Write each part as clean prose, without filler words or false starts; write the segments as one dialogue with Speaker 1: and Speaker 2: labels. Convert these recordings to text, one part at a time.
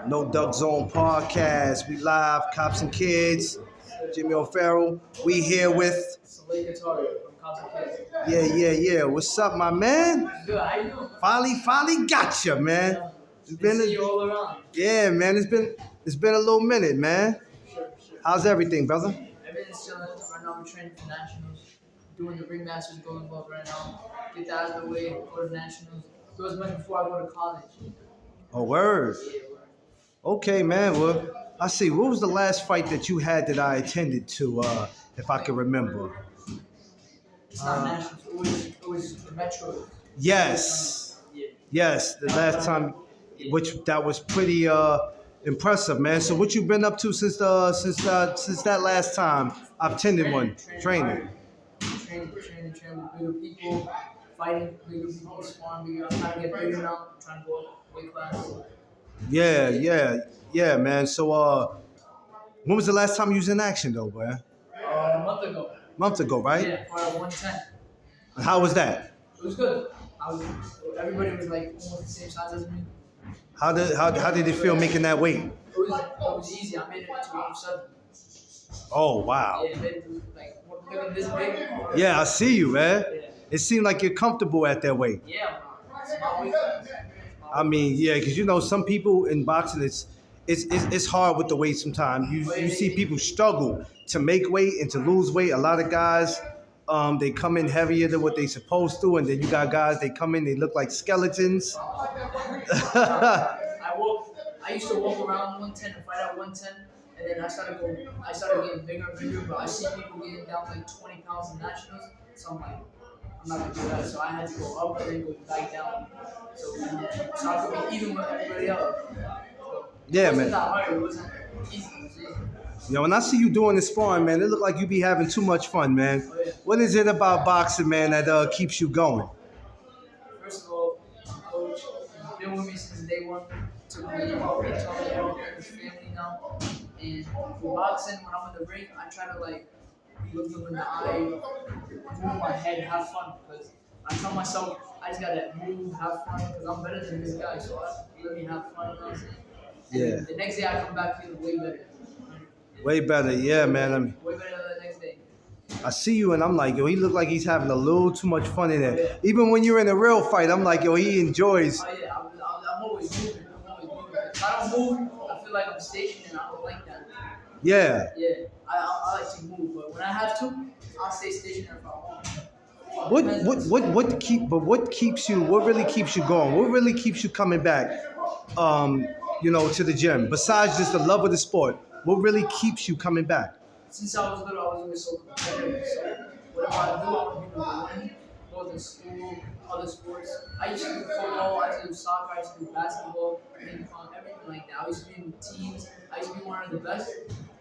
Speaker 1: No Duck Zone podcast. We live, cops and kids. Jimmy O'Farrell. We here with. Yeah. What's up, my man?
Speaker 2: Good. How you doing?
Speaker 1: Finally gotcha, man. It's been
Speaker 2: see you all around.
Speaker 1: Yeah, man. It's been a little minute, man.
Speaker 2: Sure.
Speaker 1: How's everything, brother?
Speaker 2: Everything's chilling. Right now I'm training for nationals. Doing the ringmasters going well right now. Get that out of the way. Go to nationals. Do as much before I go to college.
Speaker 1: Oh, word.
Speaker 2: Yeah, word.
Speaker 1: Okay, man. Well, I see. What was the last fight that you had that I attended to, if I can remember?
Speaker 2: It's not nationals. It was the Metro.
Speaker 1: Yes.
Speaker 2: Yeah.
Speaker 1: Yes, the last time, which that was pretty impressive, man. So what you been up to since that last time I've attended one? Training.
Speaker 2: Training with bigger people, fighting bigger people, sparring bigger. I'm trying to get bigger now. I'm trying to go up weight class.
Speaker 1: Yeah, man. So when was the last time you was in action though, boy?
Speaker 2: A month ago.
Speaker 1: Month ago, right?
Speaker 2: Yeah, for 110.
Speaker 1: How was that?
Speaker 2: It was good. Everybody was like almost the same size as me.
Speaker 1: How did it feel making that weight?
Speaker 2: It was easy. I made it to 107.
Speaker 1: Oh wow.
Speaker 2: Yeah, I made it to like looking this big.
Speaker 1: Yeah, I see you, man.
Speaker 2: Yeah.
Speaker 1: It seemed like you're comfortable at that weight.
Speaker 2: Yeah, it's my weight class.
Speaker 1: I mean, yeah, because some people in boxing, it's hard with the weight sometimes. You see people struggle to make weight and to lose weight. A lot of guys, they come in heavier than what they supposed to, and then you got guys, they come in, they look like skeletons.
Speaker 2: I used to walk around 110 and fight at 110, and then I started getting bigger and bigger. But I see people getting down like 20 pounds in nationals, so I'm like, I'm not gonna do that. So I had to go up and then go back down. So I could be even with everybody else. So
Speaker 1: Yeah,
Speaker 2: it wasn't
Speaker 1: man.
Speaker 2: that hard. It wasn't easy. It was easy.
Speaker 1: Yo, when I see you doing this sparring, man, it look like you be having too much fun, man.
Speaker 2: Oh, yeah.
Speaker 1: What is it about boxing, man, that keeps you going?
Speaker 2: First of all, coach, he's been with me since day one. Took me out, he taught me everything. His family now. And for boxing, when I'm in the ring, I try to like look them in the eye, move my head, have fun. Because I tell myself I just gotta move, have fun. Because I'm better than this guy, so let me have fun. You know what I'm saying?
Speaker 1: Yeah.
Speaker 2: And the next day I come back feeling way better.
Speaker 1: Way better, yeah, man.
Speaker 2: Way better than the next day.
Speaker 1: I see you and I'm like, yo, he look like he's having a little too much fun in there.
Speaker 2: Yeah.
Speaker 1: Even when you're in a real fight, I'm like, yo, he enjoys.
Speaker 2: Oh yeah, I'm always moving. If I don't move, I feel like I'm stationary. I don't like that.
Speaker 1: Yeah.
Speaker 2: Yeah, I like to move, but when I have to, I'll stay stationary if I want.
Speaker 1: What keeps you? What really keeps you going? What really keeps you coming back? To the gym. Besides just the love of the sport, what really keeps you coming back?
Speaker 2: Since I was little, I was always so competitive. So whatever I do, I want to be able to win, both in school, other sports. I used to do football, I used to do soccer, I used to do basketball, ping pong, everything like that. I used to be in teams. I used to be one of the best.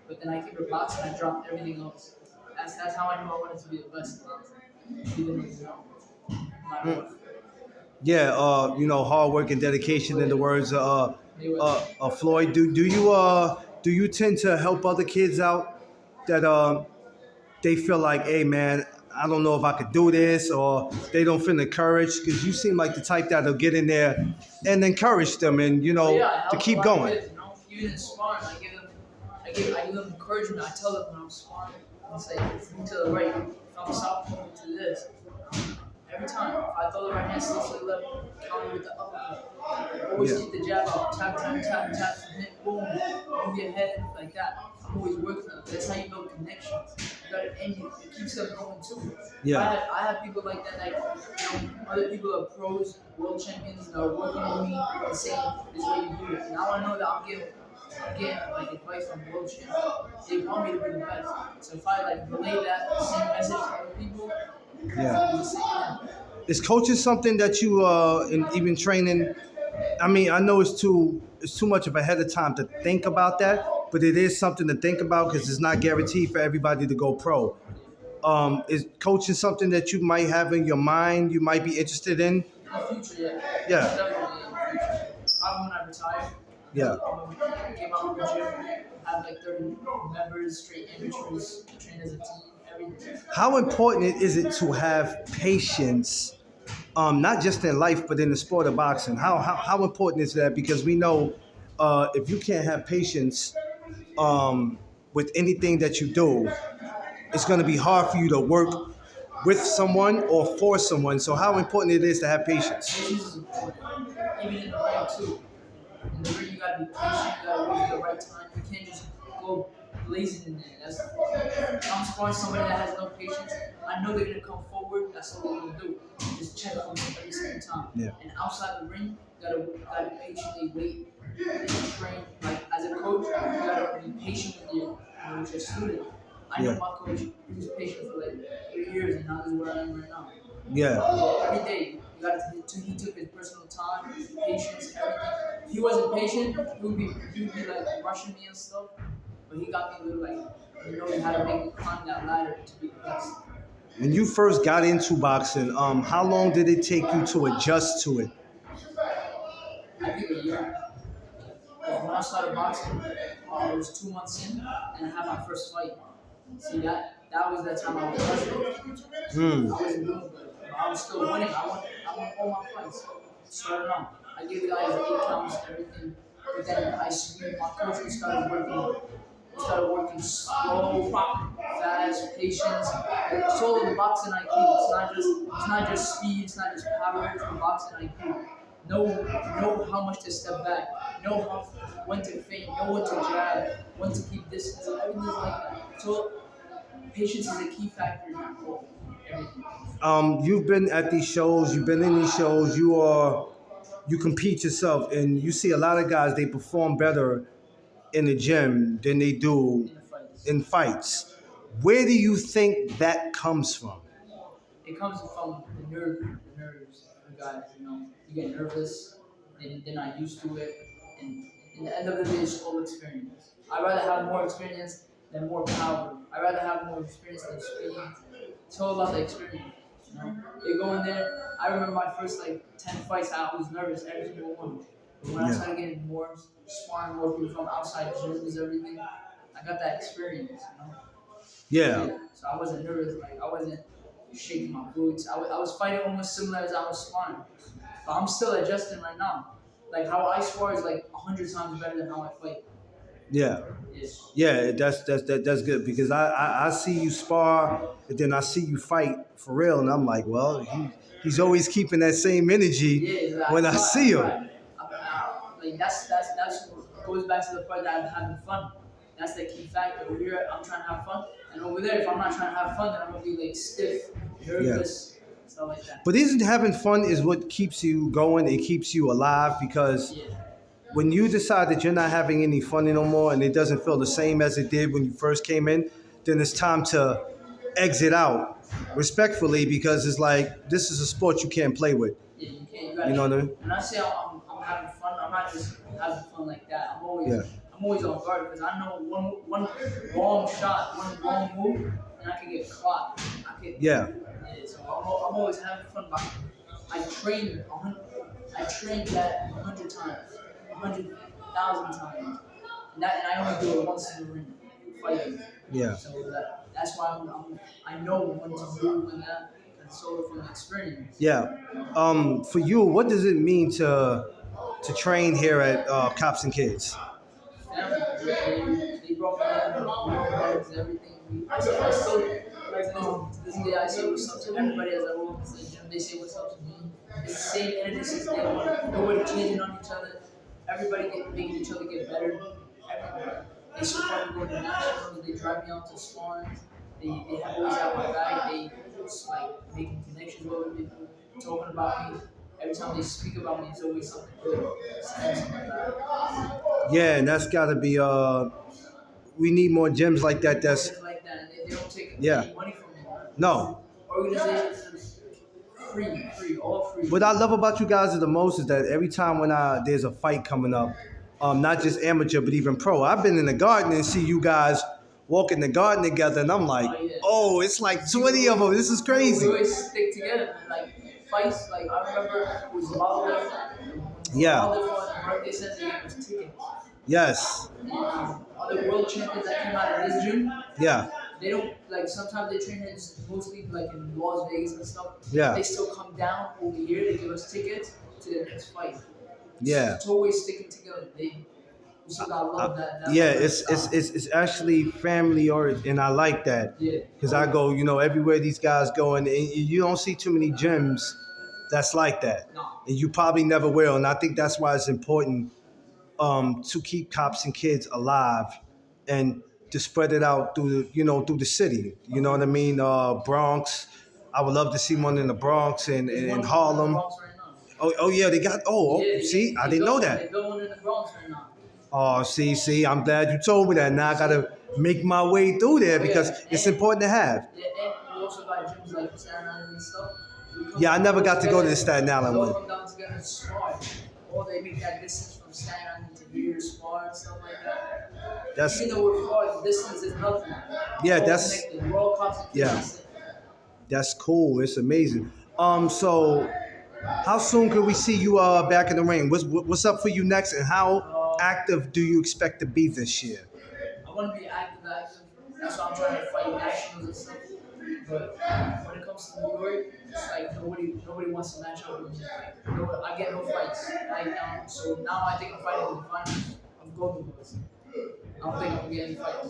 Speaker 2: But then I kept it boxing. I dropped everything else. That's how I knew I wanted to be the best. Even no matter what.
Speaker 1: Yeah, hard work and dedication in the words of Floyd. Do you tend to help other kids out that they feel like, hey man, I don't know if I could do this, or they don't feel encouraged? Because you seem like the type that'll get in there and encourage them and to keep going.
Speaker 2: Kids, even in sparring, I give them encouragement. I tell them when I'm sparring, it's like move to the right. If I'm south, move to this. Every time, if I throw the right hand, still to the left, counter with the uppercut. Always keep the jab out. Tap, hit, boom, move your head like that. I'm always working on it. That's how you build connections. And it keeps them going too.
Speaker 1: Yeah.
Speaker 2: I have people like that, other people are pros, world champions that are working with me and saying, this is what you do it. Now I know that I'm getting like advice from world champions. They want me to be the best. So if I relay that same message to other people,
Speaker 1: yeah. Is coaching something that you even training? I mean, I know it's too much of ahead of time to think about that, but it is something to think about because it's not guaranteed for everybody to go pro. Is coaching something that you might have in your mind, you might be interested in?
Speaker 2: In the future, yeah.
Speaker 1: Yeah.
Speaker 2: Definitely in the future. Probably when I retire.
Speaker 1: Yeah.
Speaker 2: I came out of the gym, have like 30 members, straight amateurs, train as a team, everything.
Speaker 1: How important is it to have patience, not just in life, but in the sport of boxing? How important is that? Because we know if you can't have patience with anything that you do, it's going to be hard for you to work with someone or for someone. So how important it is to have patience.
Speaker 2: Patience is important, even in the ring too. In the ring, you gotta be patient. You gotta wait for the right time. You can't just go blazing in there. That's if I'm sparring somebody that has no patience. I know they're gonna come forward. That's all they're gonna do. Just check them every single time.
Speaker 1: Yeah.
Speaker 2: And outside the ring, you gotta patiently wait and train. Like as a coach, you gotta be patient with your student. I know
Speaker 1: Yeah.
Speaker 2: my coach. He was patient for like 3 years, and now this is where I am right now.
Speaker 1: Yeah.
Speaker 2: Every day, you got to, he took his personal time, patience, everything. If he wasn't patient, he would be like rushing me and stuff. But he got me a little like, how to make me climb that ladder to be the best.
Speaker 1: When you first got into boxing, how long did it take you to adjust to it?
Speaker 2: I think a year. When I started boxing, it was 2 months in, and I had my first fight. See that was that time I was rushing.
Speaker 1: Hmm.
Speaker 2: I wasn't doing good. But I was still winning. I won all my fights. Started off. I gave the guys 8 counts, everything. But then my coach we started working slow, fast, patience. It's all in boxing IQ. It's not just speed, it's not just power, it's in boxing IQ. Know how much to step back, know when to feint, know when to jab, when to keep distance, everything's like that. So patience is a key factor in everything.
Speaker 1: You've been at these shows, you've been in these shows, you compete yourself, and you see a lot of guys, they perform better in the gym than they do
Speaker 2: In the fights.
Speaker 1: in fights. Where do you think that comes from?
Speaker 2: It comes from the nerves of the guys. You get nervous, they're not used to it, and in the end of the day, it's all experience. I'd rather have more experience than more power. I'd rather have more experience than speed. It's all about the experience. You go in there. I remember my first like 10 fights. I was nervous every single one. But when I
Speaker 1: Yeah.
Speaker 2: started getting more sparring, more people from outside gyms, everything, I got that experience.
Speaker 1: Yeah.
Speaker 2: So I wasn't nervous. Like I wasn't shaking my boots. I was fighting almost similar as I was sparring. But I'm still adjusting right now. Like how I spar is like 100 times better than how I fight.
Speaker 1: Yeah.
Speaker 2: Yes.
Speaker 1: Yeah, that's good because I see you spar and then I see you fight for real and I'm like, well, he's always keeping that same energy
Speaker 2: Yeah, exactly.
Speaker 1: when I see him.
Speaker 2: Like that's what goes back to the part that I'm having fun. That's the key factor. Over here, I'm trying to have fun, and over there, if I'm not trying to have fun, then I'm gonna be like stiff, nervous, stuff like that.
Speaker 1: But isn't having fun is what keeps you going? It keeps you alive because
Speaker 2: Yeah,
Speaker 1: when you decide that you're not having any fun no more and it doesn't feel the same as it did when you first came in, then it's time to exit out respectfully because it's like this is a sport you can't play with.
Speaker 2: yeah, you can't. You gotta.
Speaker 1: You know what I mean?
Speaker 2: When I say I'm having fun, I'm not just having fun like that.
Speaker 1: Yeah.
Speaker 2: I'm always on guard because I know one wrong shot, one wrong move, and I can get caught.
Speaker 1: Yeah.
Speaker 2: So I'm always having fun. But I trained that 100 times, 100,000 times, and I only do it once in the ring, fighting.
Speaker 1: Yeah.
Speaker 2: So that's why I know when to move and that, and so from experience.
Speaker 1: Yeah. For you, what does it mean to train here at Cops and Kids?
Speaker 2: Family. They brought me in, hugs, everything. I still, to this day, I say what's up to everybody as I walk into the gym. They say what's up to me. It's the same energy since day one. Nobody changing on each other. Everybody making each other get better. Everybody. They support me going to nationals. They drive me out to sparring. They have always had my back. They just like making connections with other people, talking about me. Every time they speak about me, it's always something good. Something like that.
Speaker 1: Yeah, and that's got to be. We need more gyms like that. That's
Speaker 2: Just like that, and they don't take
Speaker 1: Yeah.
Speaker 2: any money from me.
Speaker 1: no.
Speaker 2: Organizations is free, all free.
Speaker 1: What I love about you guys the most is that every time when there's a fight coming up, not just amateur but even pro, I've been in the garden and see you guys walk in the garden together, and I'm like,
Speaker 2: Oh, yeah.
Speaker 1: oh, it's like 20 of them. This is
Speaker 2: We
Speaker 1: crazy.
Speaker 2: always stick together, man. Like fights. Like I remember it was Wilder.
Speaker 1: Yeah.
Speaker 2: Wilder fought in birthday said they gave us tickets.
Speaker 1: Yes.
Speaker 2: And other world champions that came out of this gym,
Speaker 1: Yeah.
Speaker 2: they don't like. Sometimes they train here mostly like in Las Vegas and stuff.
Speaker 1: Yeah.
Speaker 2: They still come down over here. They give us tickets to the next fight.
Speaker 1: Yeah.
Speaker 2: It's always sticking together. We still got love that
Speaker 1: Yeah,
Speaker 2: love that
Speaker 1: it's
Speaker 2: style.
Speaker 1: it's actually family oriented, and I like that
Speaker 2: Yeah.
Speaker 1: because I go, everywhere these guys go, and you don't see too many gyms that's like that,
Speaker 2: No.
Speaker 1: and you probably never will. And I think that's why it's important to keep cops and kids alive, and to spread it out through the city. You know what I mean? Bronx. I would love to see one in the Bronx and
Speaker 2: There's
Speaker 1: in
Speaker 2: one in the
Speaker 1: Harlem.
Speaker 2: Bronx right now.
Speaker 1: Oh yeah, they got. Oh,
Speaker 2: Yeah,
Speaker 1: see, I
Speaker 2: they
Speaker 1: didn't know
Speaker 2: built one. They
Speaker 1: that.
Speaker 2: built one in the Bronx right now.
Speaker 1: Oh, see, I'm glad you told me that. Now I gotta make my way through there
Speaker 2: Oh
Speaker 1: because
Speaker 2: yeah,
Speaker 1: it's
Speaker 2: and
Speaker 1: important to have.
Speaker 2: yeah, and we also got gyms like Staten Island and stuff.
Speaker 1: Yeah, I
Speaker 2: We
Speaker 1: never
Speaker 2: go
Speaker 1: got to go to the
Speaker 2: together.
Speaker 1: Staten Island
Speaker 2: We all
Speaker 1: one.
Speaker 2: come down together and spar. Or they make that distance from Staten Island to here, spar and stuff like that.
Speaker 1: That's
Speaker 2: Even though we're far, the distance is nothing.
Speaker 1: yeah,
Speaker 2: We're all
Speaker 1: that's
Speaker 2: connected. We're all cops and
Speaker 1: yeah,
Speaker 2: kids.
Speaker 1: that's cool. It's amazing. So how soon can we see you back in the ring? What's up for you next, and how active do you expect to be this year?
Speaker 2: I want to be active. That's why I'm trying to fight nationals and stuff. But when it comes to New York, it's like nobody wants to match up with me. No, I get no fights right now. So now I think I'm fighting in the finals of Golden Boys. I don't think I'm gonna get any fights.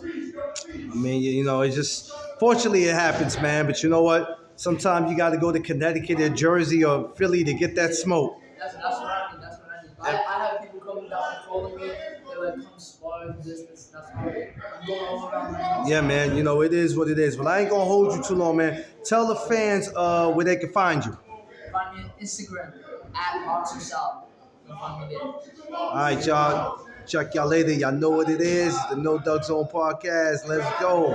Speaker 1: I mean, it's just fortunately it happens, man. But you know what? Sometimes you got to go to Connecticut or Jersey or Philly to get that smoke.
Speaker 2: That's what I mean. That's what I mean. I have people coming down and calling me. They're like, come spar this. That's what I'm going all around right now.
Speaker 1: Yeah, man. It is what it is. But I ain't gonna hold you too long, man. Tell the fans where they can find you.
Speaker 2: Find me on Instagram at Boxersal. You can find me there.
Speaker 1: All right, y'all. Check y'all later. Y'all know what it is. The No Doug Zone podcast. Let's go.